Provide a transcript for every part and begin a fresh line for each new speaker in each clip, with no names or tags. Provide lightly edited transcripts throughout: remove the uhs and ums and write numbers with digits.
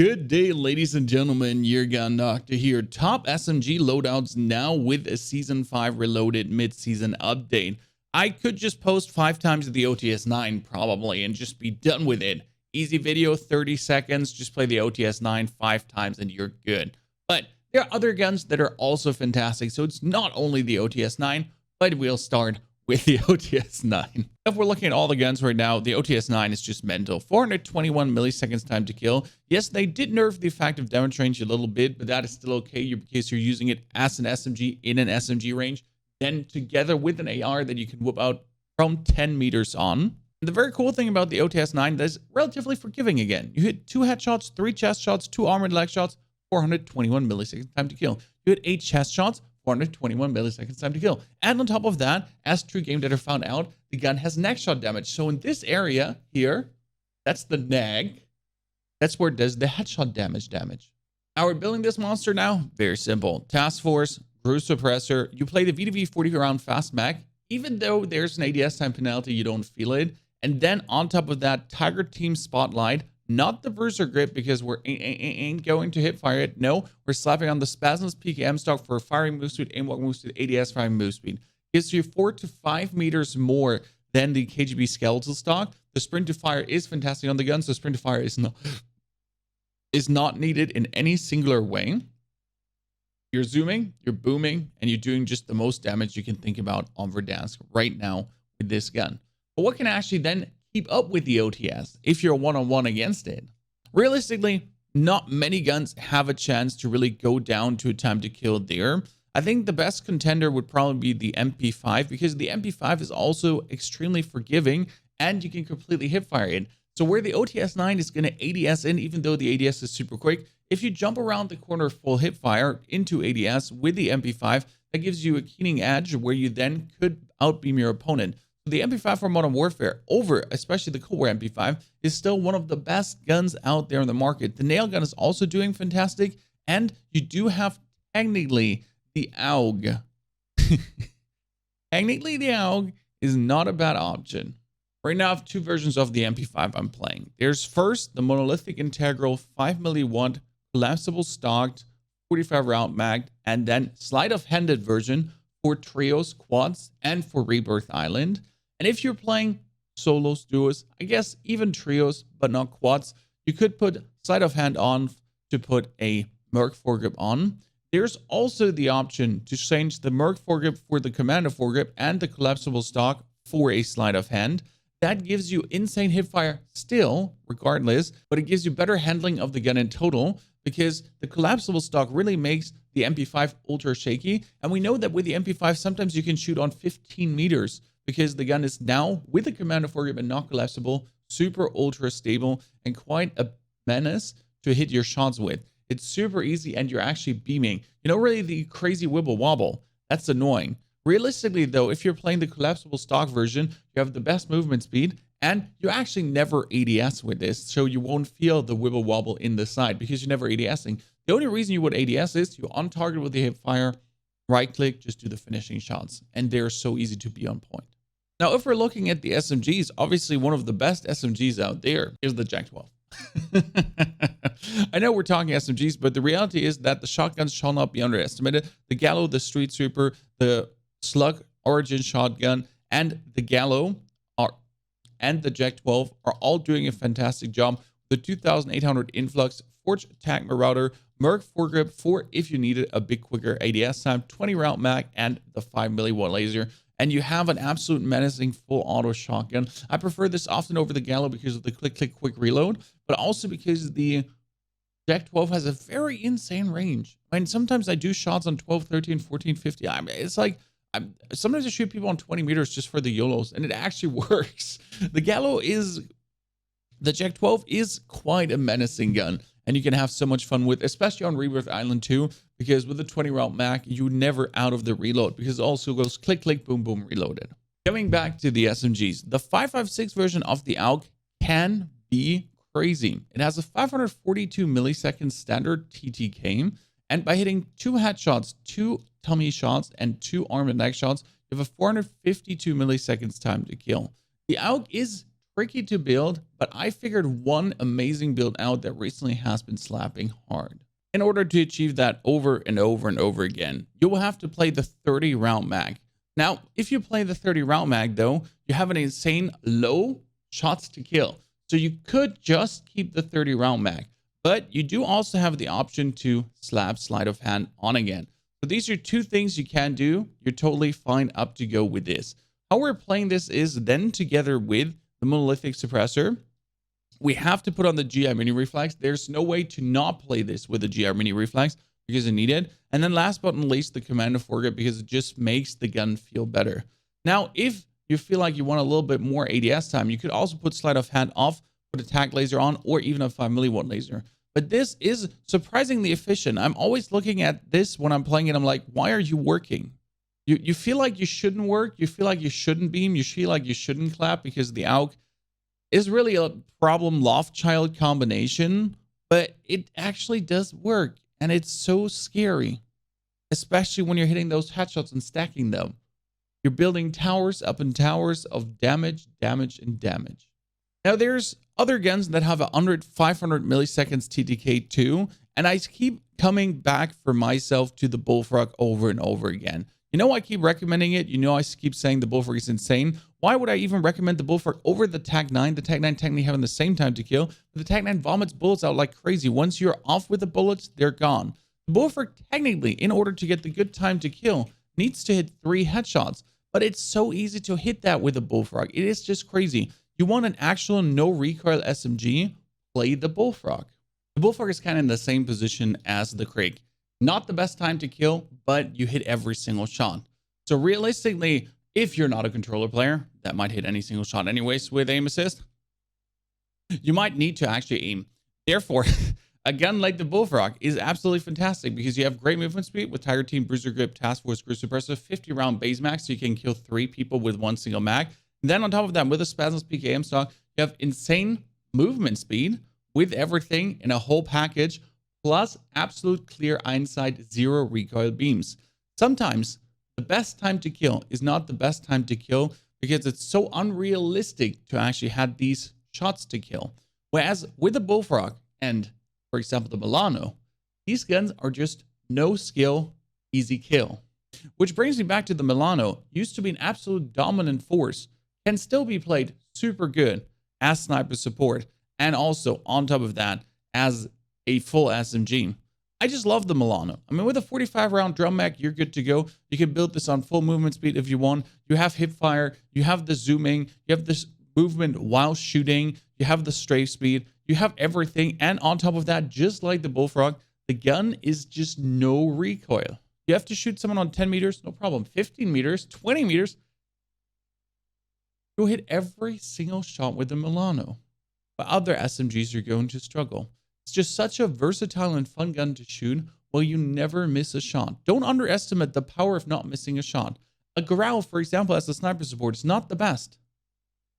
Good day, ladies and gentlemen. Your gun doctor here. Top SMG loadouts now with a Season 5 Reloaded mid-season update. I could just post 5 times the OTS 9 probably and just be done with it. Easy video, 30 seconds. Just play the OTS 9 5 times and you're good. But there are other guns that are also fantastic. So it's not only the OTS 9, but we'll start with the OTS 9. If we're looking at all the guns right now, the OTS 9 is just mental. 421 milliseconds time to kill. Yes, they did nerf the effective damage range a little bit, but that is still okay because you're using it as an SMG in an SMG range, then together with an AR that you can whip out from 10 meters on. And the very cool thing about the OTS 9 that is relatively forgiving again. You hit 2 headshots, 3 chest shots, 2 armored leg shots, 421 milliseconds time to kill. You hit 8 chest shots, 421 milliseconds time to kill. And on top of that, as True Game Data found out, the gun has neck shot damage. So in this area here, that's the nag. That's where it does the headshot damage. How we're building this monster now? Very simple. Task Force, Cruise Suppressor. You play the VDV 40 round fast mag. Even though there's an ADS time penalty, you don't feel it. And then on top of that, Tiger Team Spotlight. Not the Bruiser Grip because we're ain't going to hip fire it. No, we're slapping on the Spasms PKM stock for firing move speed, aim walk move speed, ADS firing move speed. Gives you 4 to 5 meters more than the KGB skeletal stock. The sprint to fire is fantastic on the gun, so sprint to fire is not needed in any singular way. You're zooming, you're booming, and you're doing just the most damage you can think about on Verdansk right now with this gun. But what can actually then keep up with the OTS if you're one-on-one against it? Realistically, not many guns have a chance to really go down to a time to kill there. I think the best contender would probably be the Mp5 because the Mp5 is also extremely forgiving and you can completely hipfire it. So where the OTS 9 is going to ADS in, even though the ADS is super quick, if you jump around the corner full hipfire into ADS with the Mp5, that gives you a keening edge where you then could outbeam your opponent. The Mp5 for Modern Warfare, over especially the Cold War Mp5, is still one of the best guns out there in the market. The nail gun is also doing fantastic, and you do have technically the Aug. Technically, the Aug is not a bad option. Right now, I have 2 versions of the Mp5 I'm playing. There's first the monolithic integral 5 milliwatt collapsible stocked 45 round mag, and then sleight of handed version for trios, quads, and for Rebirth Island. And if you're playing solos, duos, I guess even trios, but not quads, you could put sleight of hand on to put a Merc foregrip on. There's also the option to change the Merc foregrip for the Commander foregrip and the collapsible stock for a sleight of hand. That gives you insane hipfire still, regardless, but it gives you better handling of the gun in total because the collapsible stock really makes the Mp5 ultra shaky. And we know that with the Mp5, sometimes you can shoot on 15 meters because the gun is now, with the Commander foregrip and not collapsible, super ultra stable and quite a menace to hit your shots with. It's super easy and you're actually beaming. You know, really the crazy wibble wobble. That's annoying. Realistically, though, if you're playing the collapsible stock version, you have the best movement speed and you actually never ADS with this. So you won't feel the wibble wobble in the side because you're never ADSing. The only reason you would ADS is you're on target with the hip fire, right click, just do the finishing shots. And they're so easy to be on point. Now, if we're looking at the SMGs, obviously one of the best SMGs out there is the Jak-12. I know we're talking SMGs, but the reality is that the shotguns shall not be underestimated. The Gallo, the Street Sweeper, the Slug Origin shotgun, and the Gallo and the Jak-12 are all doing a fantastic job. The 2800 influx, Forge Attack Marauder, Merc foregrip for if you needed a bit quicker ADS time, 20 round mag, and the 5 milliwatt laser. And you have an absolute menacing full auto shotgun. I prefer this often over the Gallo because of the click, click, quick reload, but also because the Jak-12 has a very insane range. I mean, sometimes I do shots on 12, 13, 14, 50. I mean, it's like, sometimes I shoot people on 20 meters just for the YOLOs, and it actually works. The Jak-12 is quite a menacing gun, and you can have so much fun with, especially on Rebirth Island 2, because with the 20 round mag, you're never out of the reload because it also goes click, click, boom, boom, reloaded. Coming back to the SMGs, the 5.56 version of the Aug can be crazy. It has a 542 millisecond standard TTK, and by hitting 2 headshots, 2 tummy shots, and 2 arm and leg shots, you have a 452 milliseconds time to kill. The Aug is tricky to build, but I figured one amazing build out that recently has been slapping hard. In order to achieve that over and over and over again, you will have to play the 30 round mag. Now, if you play the 30 round mag though, you have an insane low shots to kill. So you could just keep the 30 round mag, but you do also have the option to slap sleight of hand on again. So these are two things you can do. You're totally fine up to go with this. How we're playing this is then together with the monolithic suppressor, we have to put on the GI mini reflex. There's no way to not play this with the GI mini reflex because you need it. And then last but not least, the commando foregrip, because it just makes the gun feel better. Now, if you feel like you want a little bit more ADS time, you could also put sleight of hand off, put a tac laser on, or even a 5 milliwatt laser. But this is surprisingly efficient. I'm always looking at this when I'm playing it. I'm like, why are you working? You feel like you shouldn't work. You feel like you shouldn't beam. You feel like you shouldn't clap because the Aug is really a problem Loftchild combination, but it actually does work. And it's so scary, especially when you're hitting those headshots and stacking them. You're building towers up and towers of damage, damage, and damage. Now, there's other guns that have 500 milliseconds TTK too, and I keep coming back for myself to the Bullfrog over and over again. You know, I keep recommending it. You know, I keep saying the Bullfrog is insane. Why would I even recommend the Bullfrog over the TAC-9? The TAC-9 technically having the same time to kill, but the TAC-9 vomits bullets out like crazy. Once you're off with the bullets, they're gone. The Bullfrog technically, in order to get the good time to kill, needs to hit 3 headshots, but it's so easy to hit that with a Bullfrog. It is just crazy. You want an actual no recoil SMG? Play the Bullfrog. The Bullfrog is kind of in the same position as the Krig. Not the best time to kill, but you hit every single shot. So realistically, if you're not a controller player, that might hit any single shot anyways with aim assist, you might need to actually aim. Therefore, a gun like the Bullfrog is absolutely fantastic because you have great movement speed with Tiger Team, Bruiser Grip, Task Force, Cruise Suppressor, 50 round base max, so you can kill 3 people with 1 single mag. And then on top of that, with a Spasms PKM stock, you have insane movement speed with everything in a whole package, plus absolute clear hindsight, 0 recoil beams. Sometimes the best time to kill is not the best time to kill because it's so unrealistic to actually have these shots to kill. Whereas with the Bullfrog and, for example, the Milano, these guns are just no skill, easy kill. Which brings me back to the Milano. Used to be an absolute dominant force, can still be played super good as sniper support, and also on top of that as a full SMG. I just love the Milano. I mean, with a 45 round drum mag, you're good to go. You can build this on full movement speed if you want. You have hip fire, you have the zooming, you have this movement while shooting, you have the strafe speed, you have everything. And on top of that, just like the Bullfrog, the gun is just no recoil. You have to shoot someone on 10 meters, no problem. 15 meters, 20 meters. You'll hit every single shot with the Milano. But other SMGs are going to struggle. It's just such a versatile and fun gun to shoot while you never miss a shot. Don't underestimate the power of not missing a shot. A Growl, for example, as a sniper support is not the best,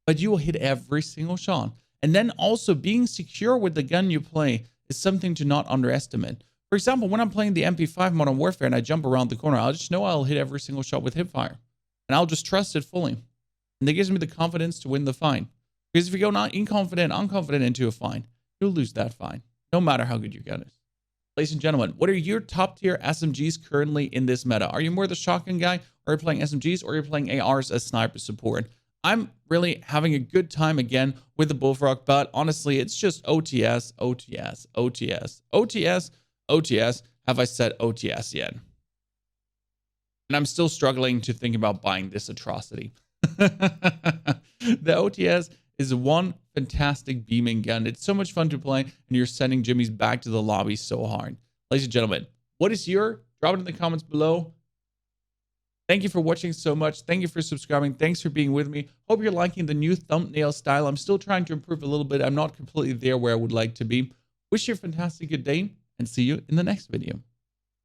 but you will hit every single shot. And then also being secure with the gun you play is something to not underestimate. For example, when I'm playing the Mp5 Modern Warfare and I jump around the corner, I'll just know I'll hit every single shot with hipfire. And I'll just trust it fully. And that gives me the confidence to win the fight. Because if you go not unconfident into a fight, you'll lose that fight, no matter how good your gun is. Ladies and gentlemen, what are your top tier SMGs currently in this meta? Are you more the shotgun guy, or are you playing SMGs, or are you playing ARs as sniper support? I'm really having a good time again with the Bullfrog, but honestly, it's just OTS, OTS, OTS, OTS, OTS. Have I said OTS yet? And I'm still struggling to think about buying this atrocity. The OTS is one fantastic beaming gun. It's so much fun to play, and you're sending Jimmy's back to the lobby so hard. Ladies and gentlemen, what is your? Drop it in the comments below. Thank you for watching so much. Thank you for subscribing. Thanks for being with me. Hope you're liking the new thumbnail style. I'm still trying to improve a little bit. I'm not completely there where I would like to be. Wish you a fantastic good day, and see you in the next video.